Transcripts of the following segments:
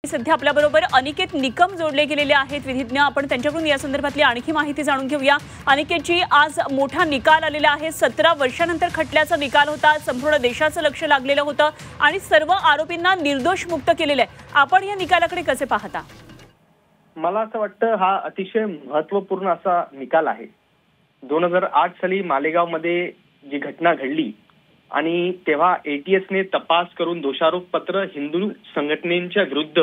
सध्या आपल्याबरोबर अनिकेत निकम जोडले गेलेले आहेत विधिज्ञ. आपण त्यांच्याकडून या संदर्भातली आणखी माहिती जाणून घेऊया. अनिकेतजी, आज मोठा निकाल आलेला आहे. 17 वर्षानंतर खटल्याचा निकाल होता. संपूर्ण देशाचं लक्ष लागलेलं होतं आणि सर्व आरोपींना निर्दोष मुक्त केलेलं आहे. आपण या निकालाकडे कसे पाहता? मला असं वाटतं हा अतिशय महत्वपूर्ण असा निकाल आहे. 2008 साली मालेगावमध्ये जी घटना घडली आणि तेव्हा एटीएसने तपास करून दोषारोप पत्र हिंदू संघटनेच्या विरुद्ध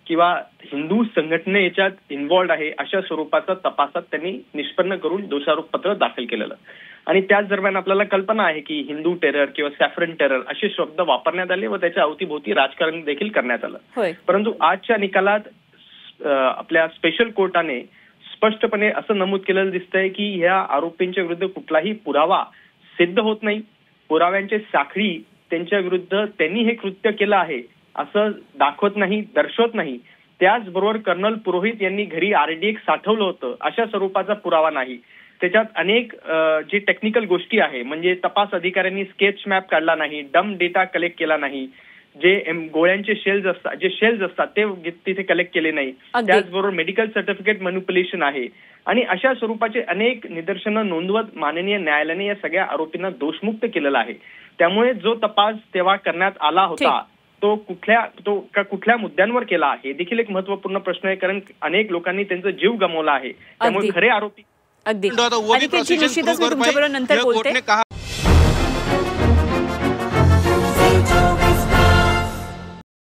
किंवा हिंदू संघटने याच्यात इन्व्हॉल्ड आहे अशा स्वरूपाचा तपासात त्यांनी निष्पन्न करून दोषारोप पत्र दाखल केलेलं. आणि त्याच दरम्यान आपल्याला कल्पना आहे की हिंदू टेरर किंवा सॅफरन टेरर असे शब्द वापरण्यात आले व त्याच्या अवतीभोवती राजकारण देखील करण्यात आलं. परंतु आजच्या निकालात आपल्या स्पेशल कोर्टाने स्पष्टपणे असं नमूद केलेलं दिसतंय की ह्या आरोपींच्या विरुद्ध कुठलाही पुरावा सिद्ध होत नाही. पुराव्यांचे साखळी त्यांच्या विरुद्ध त्यांनी हे कृत्य केलं आहे असं दाखवत नाही, दर्शवत नाही. त्याचबरोबर कर्नल पुरोहित यांनी घरी RDX साठवलं होतं अशा स्वरूपाचा पुरावा नाही. त्याच्यात अनेक जे टेक्निकल गोष्टी आहे, म्हणजे तपास अधिकाऱ्यांनी स्केच मॅप काढला नाही, डम डेटा कलेक्ट केला नाही, जे गोळ्यांचे शेल्स असतात ते तिथे कलेक्ट केले नाही. त्याचबरोबर मेडिकल सर्टिफिकेट मॅनिप्युलेशन आहे आणि अशा स्वरूपाचे अनेक निदर्शनं नोंदवत माननीय न्यायालयाने या सगळ्या आरोपींना दोषमुक्त केलेला आहे. त्यामुळे जो तपास तेव्हा करण्यात आला होता तो कुठल्या मुद्द्यांवर केला हे देखील एक महत्वपूर्ण प्रश्न आहे, कारण अनेक लोकांनी त्यांचा जीव गमावला आहे. त्यामुळे खरे आरोपी अगदी निश्चितच मी तुमच्याबरोबर नंतर बोलते.